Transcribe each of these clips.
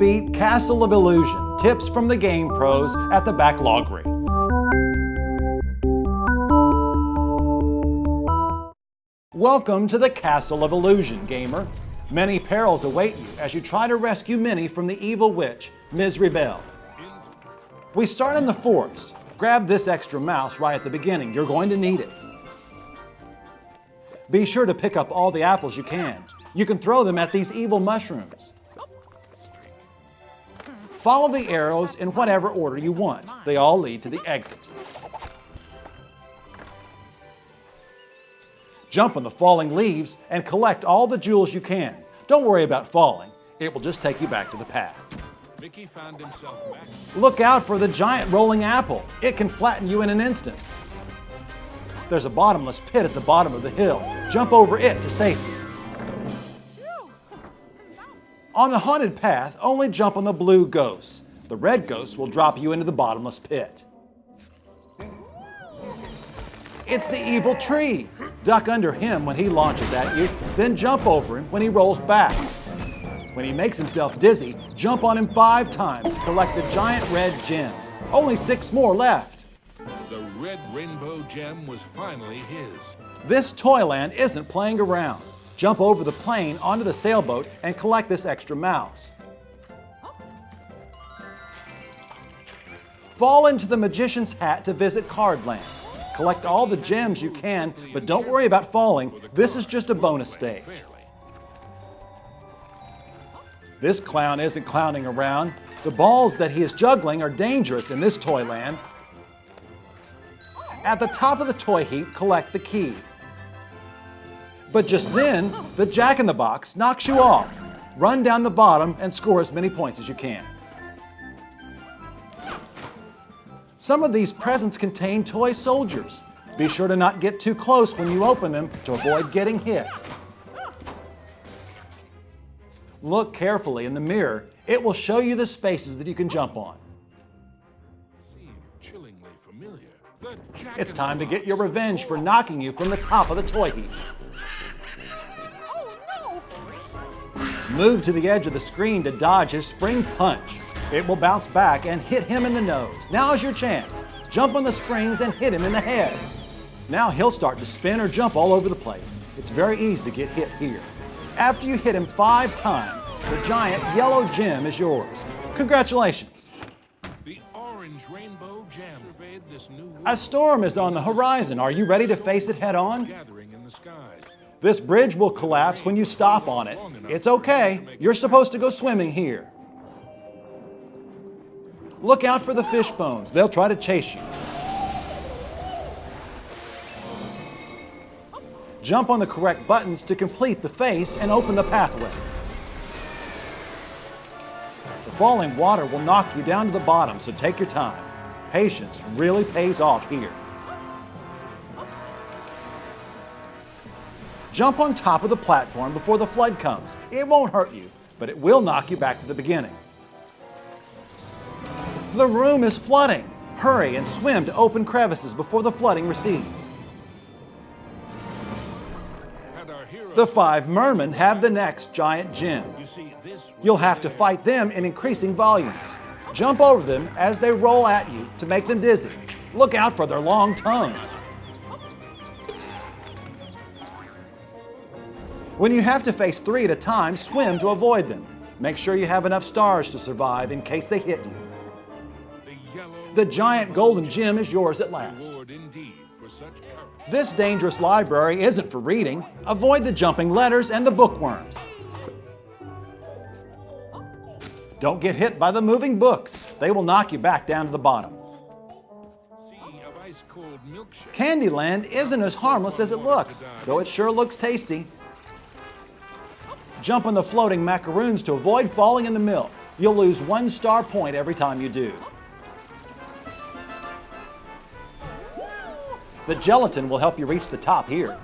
beat Castle of Illusion. Tips from the game pros at the Backloggery. Welcome to the Castle of Illusion, gamer. Many perils await you as you try to rescue Minnie from the evil witch, Ms. Rebel. We start in the forest. Grab this extra mouse right at the beginning. You're going to need it. Be sure to pick up all the apples you can. You can throw them at these evil mushrooms. Follow the arrows in whatever order you want. They all lead to the exit. Jump on the falling leaves and collect all the jewels you can. Don't worry about falling. It will just take you back to the path. Mickey found himself back. Look out for the giant rolling apple. It can flatten you in an instant. There's a bottomless pit at the bottom of the hill. Jump over it to safety. On the haunted path, only jump on the blue ghosts. The red ghosts will drop you into the bottomless pit. It's the evil tree. Duck under him when he launches at you, then jump over him when he rolls back. When he makes himself dizzy, jump on him 5 times to collect the giant red gem. Only 6 more left. The red rainbow gem was finally his. This Toyland isn't playing around. Jump over the plane onto the sailboat and collect this extra mouse. Fall into the magician's hat to visit Cardland. Collect all the gems you can, but don't worry about falling. This is just a bonus stage. This clown isn't clowning around. The balls that he is juggling are dangerous in this Toyland. At the top of the toy heap, collect the key. But just then, the Jack-in-the-Box knocks you off. Run down the bottom and score as many points as you can. Some of these presents contain toy soldiers. Be sure to not get too close when you open them to avoid getting hit. Look carefully in the mirror. It will show you the spaces that you can jump on. Seemed chillingly familiar. It's time to get your revenge for knocking you from the top of the toy heap. Move to the edge of the screen to dodge his spring punch. It will bounce back and hit him in the nose. Now's your chance. Jump on the springs and hit him in the head. Now he'll start to spin or jump all over the place. It's very easy to get hit here. After you hit him 5 times, the giant yellow gem is yours. Congratulations. The orange rainbow gem surveyed this new A storm is on the horizon. Are you ready to face it head on? gathering in the skies. This bridge will collapse when you stop on it. It's okay. You're supposed to go swimming here. Look out for the fish bones. They'll try to chase you. Jump on the correct buttons to complete the face and open the pathway. The falling water will knock you down to the bottom, so take your time. Patience really pays off here. Jump on top of the platform before the flood comes. It won't hurt you, but it will knock you back to the beginning. The room is flooding. Hurry and swim to open crevices before the flooding recedes. The 5 mermen have the next giant gem. You'll have to fight them in increasing volumes. Jump over them as they roll at you to make them dizzy. Look out for their long tongues. When you have to face 3 at a time, swim to avoid them. Make sure you have enough stars to survive in case they hit you. The giant golden gem is yours at last. This dangerous library isn't for reading. Avoid the jumping letters and the bookworms. Don't get hit by the moving books. They will knock you back down to the bottom. Candyland isn't as harmless as it looks, though it sure looks tasty. Jump on the floating macaroons to avoid falling in the milk. You'll lose 1 star point every time you do. The gelatin will help you reach the top here.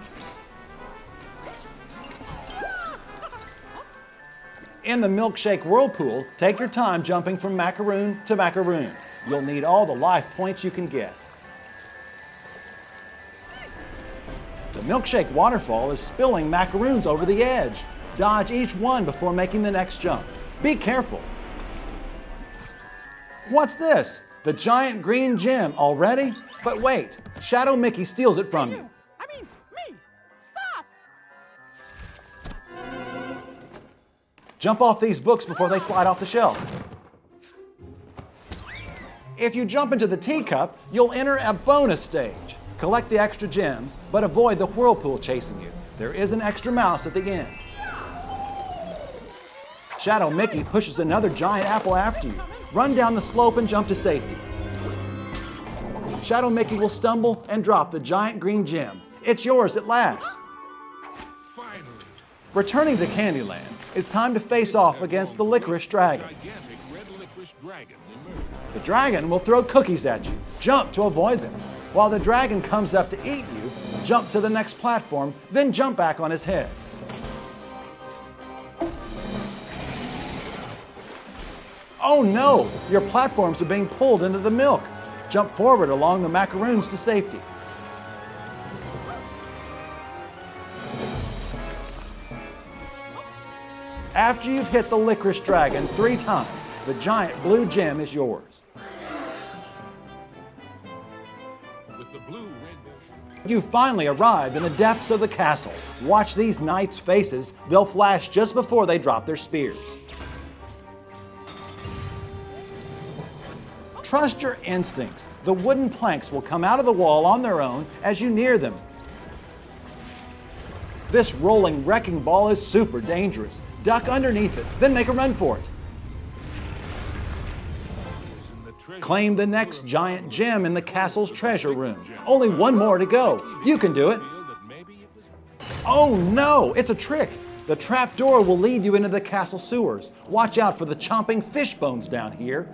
In the milkshake whirlpool, take your time jumping from macaroon to macaroon. You'll need all the life points you can get. The milkshake waterfall is spilling macaroons over the edge. Dodge each one before making the next jump. Be careful. What's this? The giant green gem already? But wait, Shadow Mickey steals it from you. I mean, me! Stop! Jump off these books before they slide off the shelf. If you jump into the teacup, you'll enter a bonus stage. Collect the extra gems, but avoid the whirlpool chasing you. There is an extra mouse at the end. Shadow Mickey pushes another giant apple after you. Run down the slope and jump to safety. Shadow Mickey will stumble and drop the giant green gem. It's yours at last. Finally, Returning to Candyland, it's time to face off against the licorice dragon. gigantic red licorice dragon emerged. The dragon will throw cookies at you. Jump to avoid them. While the dragon comes up to eat you, jump to the next platform, then jump back on his head. Oh no! Your platforms are being pulled into the milk. Jump forward along the macaroons to safety. After you've hit the licorice dragon 3 times, the giant blue gem is yours. With the blue rainbow. You've finally arrived in the depths of the castle. Watch these knights' faces. They'll flash just before they drop their spears. Trust your instincts. The wooden planks will come out of the wall on their own as you near them. This rolling wrecking ball is super dangerous. Duck underneath it, then make a run for it. In the treasure Claim the next giant gem in the castle's treasure room. Only one more to go. You can do it. feel that maybe it was Oh no, it's a trick. The trap door will lead you into the castle sewers. Watch out for the chomping fish bones down here.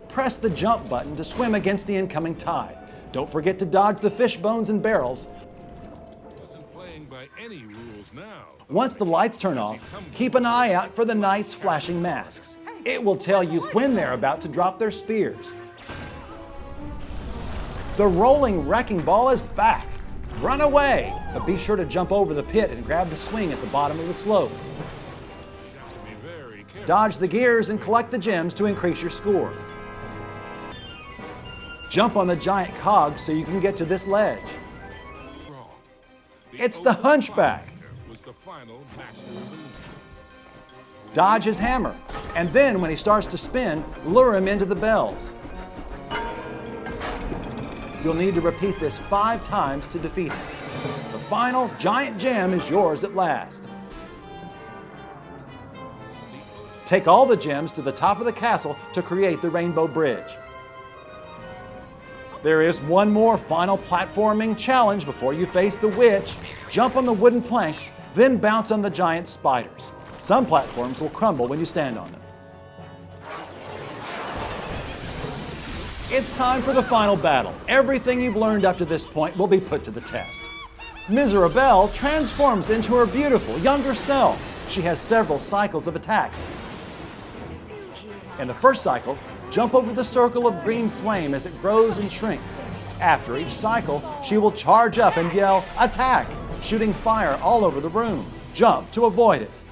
Press the jump button to swim against the incoming tide. Don't forget to dodge the fish bones and barrels. wasn't playing by any rules now. Once the lights turn off, keep an eye out for the knights' flashing masks. It will tell you when they're about to drop their spears. The rolling wrecking ball is back. Run away, but be sure to jump over the pit and grab the swing at the bottom of the slope. You have to be very careful. Dodge the gears and collect the gems to increase your score. Jump on the giant cog so you can get to this ledge. Wrong. It's the Hunchback. Was the final master illusion. Dodge his hammer, and then when he starts to spin, lure him into the bells. You'll need to repeat this 5 times to defeat him. The final giant gem is yours at last. Take all the gems to the top of the castle to create the Rainbow Bridge. There is one more final platforming challenge before you face the witch. Jump on the wooden planks, then bounce on the giant spiders. Some platforms will crumble when you stand on them. It's time for the final battle. Everything you've learned up to this point will be put to the test. Miserabelle transforms into her beautiful younger self. She has several cycles of attacks. In the first cycle, jump over the circle of green flame as it grows and shrinks. After each cycle, she will charge up and yell, "Attack!" shooting fire all over the room. Jump to avoid it.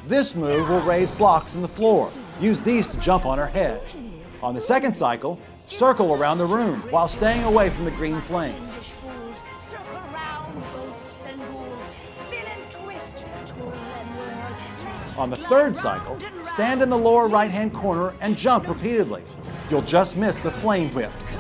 This move will raise blocks in the floor. Use these to jump on her head. On the second cycle, circle around the room while staying away from the green flames. Circle round, ghosts and ghouls, spin and twist, twirl and whirl. On the third cycle, stand in the lower right-hand corner and jump repeatedly. You'll just miss the flame whips.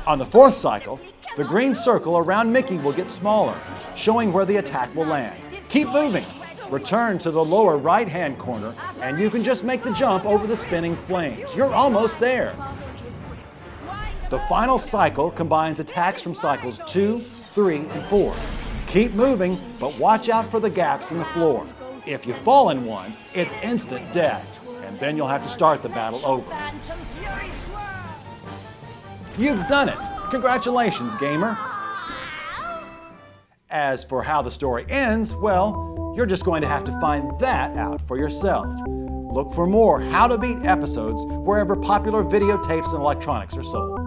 On the fourth cycle, the green circle around Mickey will get smaller, showing where the attack will land. Keep moving. Return to the lower right-hand corner, and you can just make the jump over the spinning flames. You're almost there. The final cycle combines attacks from cycles 2, 3, and 4. Keep moving, but watch out for the gaps in the floor. If you fall in one, it's instant death, and then you'll have to start the battle over. Phantom fury swirl. You've done it! Congratulations, gamer! As for how the story ends, well, you're just going to have to find that out for yourself. Look for more How to Beat episodes wherever popular videotapes and electronics are sold.